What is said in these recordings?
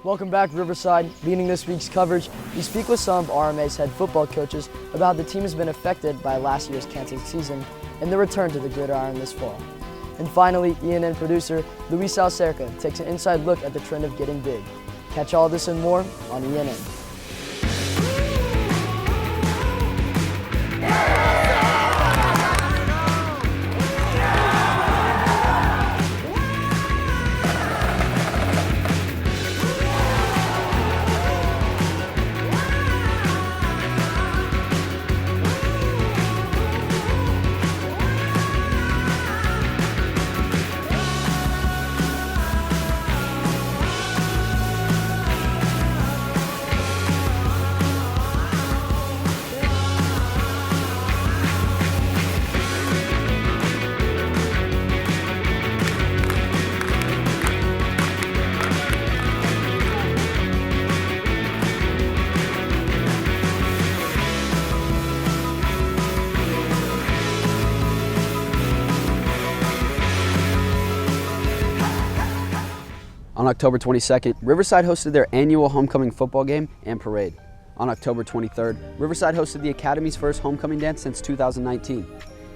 Welcome back, Riverside. Leading this week's coverage, we speak with some of RMA's head football coaches about how the team has been affected by last year's canceled season and the return to the gridiron this fall. And finally, ENN producer Luis Alcerca takes an inside look at the trend of getting big. Catch all this and more on ENN. On October 22nd, Riverside hosted their annual homecoming football game and parade. On October 23rd, Riverside hosted the Academy's first homecoming dance since 2019.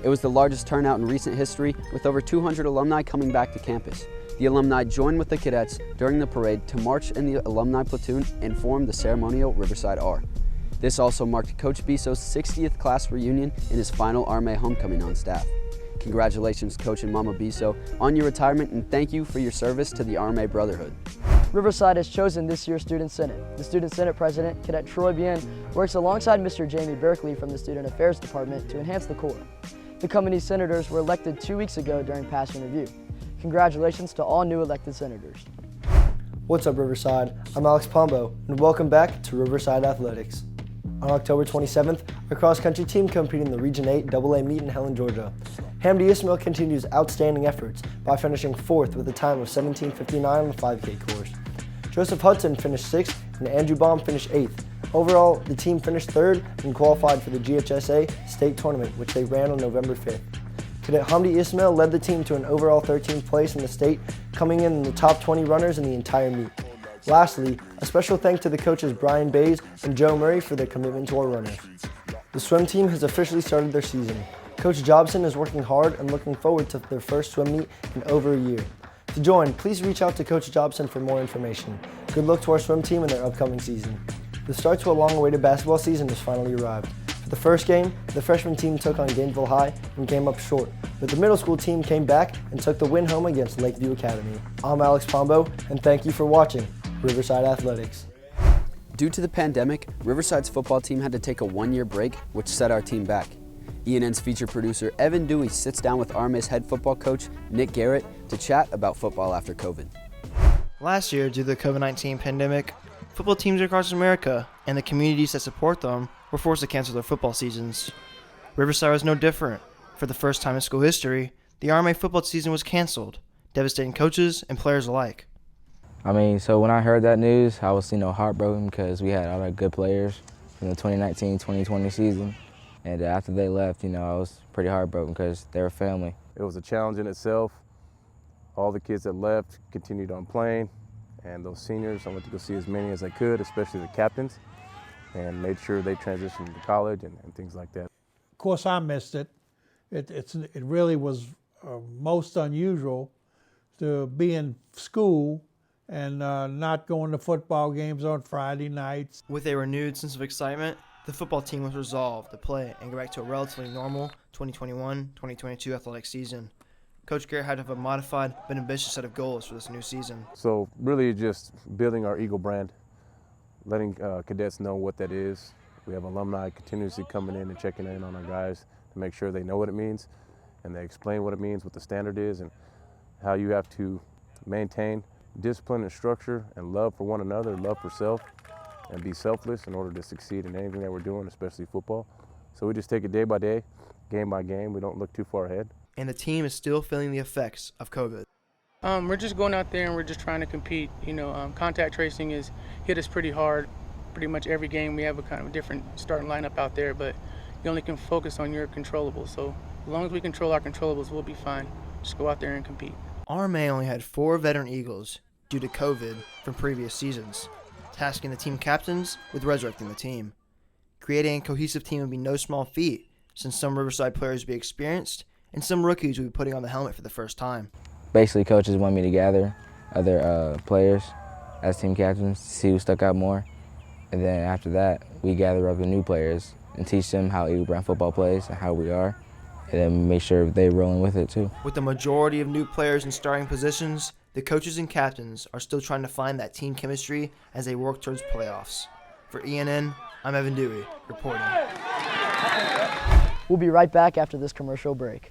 It was the largest turnout in recent history, with over 200 alumni coming back to campus. The alumni joined with the cadets during the parade to march in the alumni platoon and form the ceremonial Riverside R. This also marked Coach Bisso's 60th class reunion and his final RMA homecoming on staff. Congratulations, Coach and Mama Bisso, on your retirement, and thank you for your service to the RMA Brotherhood. Riverside has chosen this year's Student Senate. The Student Senate President, Cadet Troy Bien, works alongside Mr. Jamie Berkeley from the Student Affairs Department to enhance the core. The company's senators were elected 2 weeks ago during passing review. Congratulations to all new elected senators. What's up, Riverside? I'm Alex Pombo, and welcome back to Riverside Athletics. On October 27th, our cross-country team competed in the Region 8 AA meet in Helen, Georgia. Hamdi Ismail continues outstanding efforts by finishing 4th with a time of 17:59 on the 5K course. Joseph Hudson finished 6th and Andrew Baum finished 8th. Overall, the team finished 3rd and qualified for the GHSA state tournament, which they ran on November 5th. Cadet Hamdi Ismail led the team to an overall 13th place in the state, coming in the top 20 runners in the entire meet. Lastly, a special thanks to the coaches Brian Bays and Joe Murray for their commitment to our runners. The swim team has officially started their season. Coach Jobson is working hard and looking forward to their first swim meet in over a year. To join, please reach out to Coach Jobson for more information. Good luck to our swim team in their upcoming season. The start to a long-awaited basketball season has finally arrived. For the first game, the freshman team took on Gainesville High and came up short, but the middle school team came back and took the win home against Lakeview Academy. I'm Alex Pombo, and thank you for watching Riverside Athletics. Due to the pandemic, Riverside's football team had to take a one-year break, which set our team back. ENN's feature producer Evan Dewey sits down with RMA's head football coach Nick Garrett to chat about football after COVID. Last year, due to the COVID-19 pandemic, football teams across America and the communities that support them were forced to cancel their football seasons. Riverside was no different. For the first time in school history, the RMA football season was canceled, devastating coaches and players alike. So when I heard that news, I was, heartbroken because we had all our good players from the 2019-2020 season. And after they left, I was pretty heartbroken because they were family. It was a challenge in itself. All the kids that left continued on playing, and those seniors, I went to go see as many as I could, especially the captains, and made sure they transitioned to college and things like that. Of course, I missed it. It really was most unusual to be in school and not going to football games on Friday nights. With a renewed sense of excitement, the football team was resolved to play and go back to a relatively normal 2021-2022 athletic season. Coach Garrett had to have a modified but ambitious set of goals for this new season. So really just building our Eagle brand, letting cadets know what that is. We have alumni continuously coming in and checking in on our guys to make sure they know what it means and they explain what it means, what the standard is, and how you have to maintain discipline and structure and love for one another, love for self, and be selfless in order to succeed in anything that we're doing, especially football. So we just take it day by day, game by game. We don't look too far ahead. And the team is still feeling the effects of COVID. We're just going out there and we're just trying to compete. Contact tracing has hit us pretty hard. Pretty much every game we have a kind of different starting lineup out there, but you only can focus on your controllables. So as long as we control our controllables, we'll be fine. Just go out there and compete. RMA only had 4 veteran Eagles due to COVID from previous seasons, tasking the team captains with resurrecting the team. Creating a cohesive team would be no small feat, since some Riverside players would be experienced and some rookies would be putting on the helmet for the first time. Basically, coaches want me to gather other players as team captains to see who stuck out more. And then after that, we gather up the new players and teach them how Eagle Brown football plays and how we are, and then make sure they're rolling with it too. With the majority of new players in starting positions, the coaches and captains are still trying to find that team chemistry as they work towards playoffs. For ENN, I'm Evan Dewey, reporting. We'll be right back after this commercial break.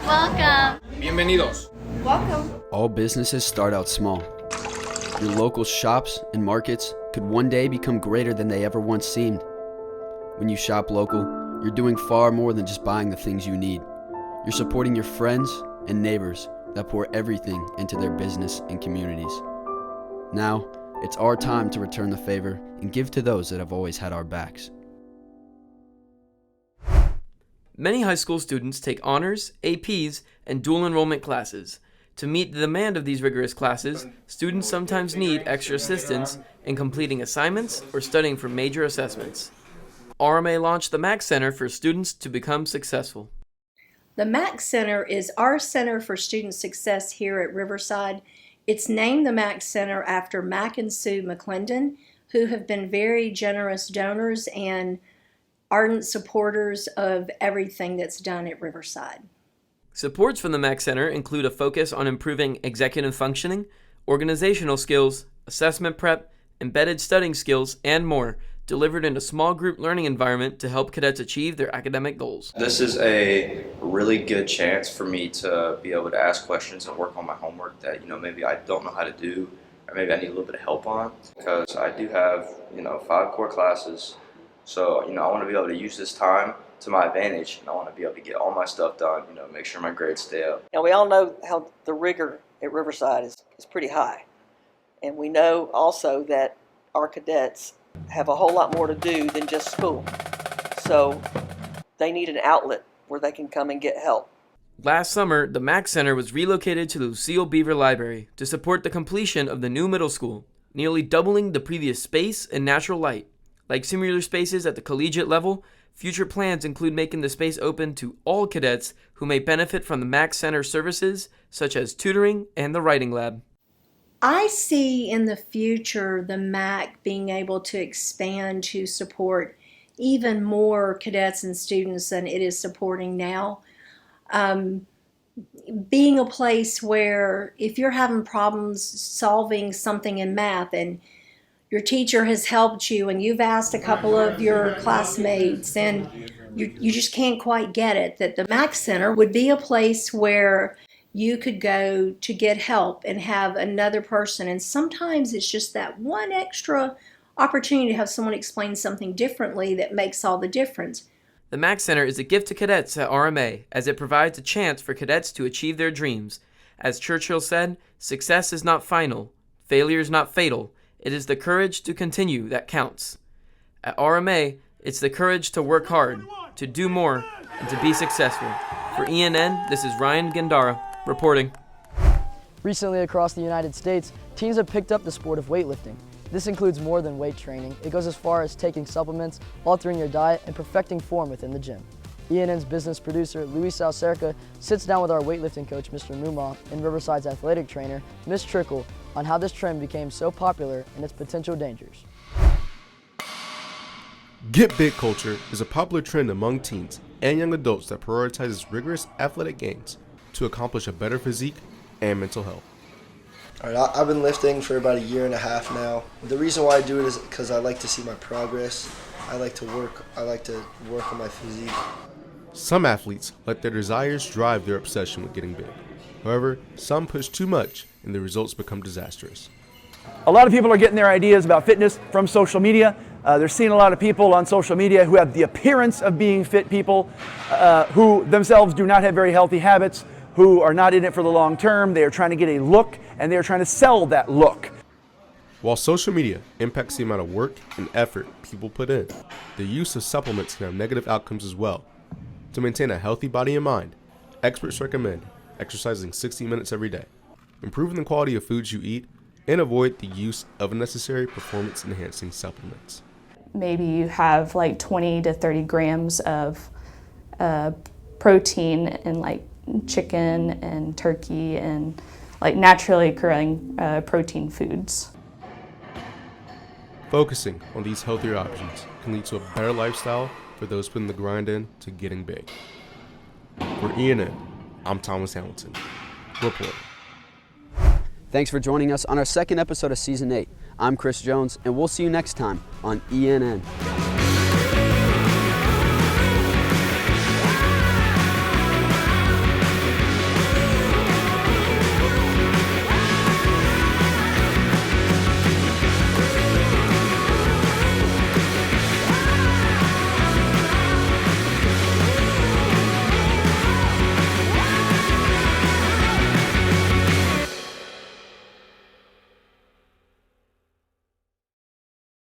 Welcome. Bienvenidos. Welcome. All businesses start out small. Your local shops and markets could one day become greater than they ever once seemed. When you shop local, you're doing far more than just buying the things you need. You're supporting your friends and neighbors that pour everything into their business and communities. Now, it's our time to return the favor and give to those that have always had our backs. Many high school students take honors, APs, and dual enrollment classes. To meet the demand of these rigorous classes, students sometimes need extra assistance in completing assignments or studying for major assessments. RMA launched the MAC Center for students to become successful. The MAC Center is our Center for Student Success here at Riverside. It's named the MAC Center after Mac and Sue McClendon, who have been very generous donors and ardent supporters of everything that's done at Riverside. Supports from the MAC Center include a focus on improving executive functioning, organizational skills, assessment prep, embedded studying skills, and more, delivered in a small group learning environment to help cadets achieve their academic goals. This is a really good chance for me to be able to ask questions and work on my homework that, maybe I don't know how to do, or maybe I need a little bit of help on, because I do have, 5 core classes. So, I want to be able to use this time to my advantage, and I want to be able to get all my stuff done, make sure my grades stay up. And we all know how the rigor at Riverside is pretty high. And we know also that our cadets have a whole lot more to do than just school. So they need an outlet where they can come and get help. Last summer, the MAC Center was relocated to the Lucille Beaver Library to support the completion of the new middle school, nearly doubling the previous space and natural light. Like similar spaces at the collegiate level, future plans include making the space open to all cadets who may benefit from the MAC Center services, such as tutoring and the writing lab. I see in the future the MAC being able to expand to support even more cadets and students than it is supporting now. Being a place where if you're having problems solving something in math and your teacher has helped you and you've asked a couple of your classmates and you just can't quite get it, that the MAC Center would be a place where you could go to get help and have another person. And sometimes it's just that one extra opportunity to have someone explain something differently that makes all the difference. The MAC Center is a gift to cadets at RMA as it provides a chance for cadets to achieve their dreams. As Churchill said, success is not final, failure is not fatal. It is the courage to continue that counts. At RMA, it's the courage to work hard, to do more, and to be successful. For ENN, this is Ryan Gandara reporting. Recently across the United States, teams have picked up the sport of weightlifting. This includes more than weight training. It goes as far as taking supplements, altering your diet, and perfecting form within the gym. ENN's business producer, Luis Alcerca, sits down with our weightlifting coach, Mr. Muma, and Riverside's athletic trainer, Ms. Trickle, on how this trend became so popular and its potential dangers. Get Big culture is a popular trend among teens and young adults that prioritizes rigorous athletic gains to accomplish a better physique and mental health. All right, I've been lifting for about a year and a half now. The reason why I do it is because I like to see my progress. I like to work on my physique. Some athletes let their desires drive their obsession with getting big. However, some push too much and the results become disastrous. A lot of people are getting their ideas about fitness from social media. They're seeing a lot of people on social media who have the appearance of being fit people, who themselves do not have very healthy habits, who are not in it for the long term. They are trying to get a look, and they are trying to sell that look. While social media impacts the amount of work and effort people put in, the use of supplements can have negative outcomes as well. To maintain a healthy body and mind, experts recommend exercising 60 minutes every day, improving the quality of foods you eat, and avoid the use of unnecessary performance-enhancing supplements. Maybe you have like 20 to 30 grams of protein in like chicken and turkey and like naturally occurring protein foods. Focusing on these healthier options can lead to a better lifestyle for those putting the grind in to getting big. For ENN, I'm Thomas Hamilton. Report. Thanks for joining us on our second episode of Season 8. I'm Chris Jones, and we'll see you next time on ENN.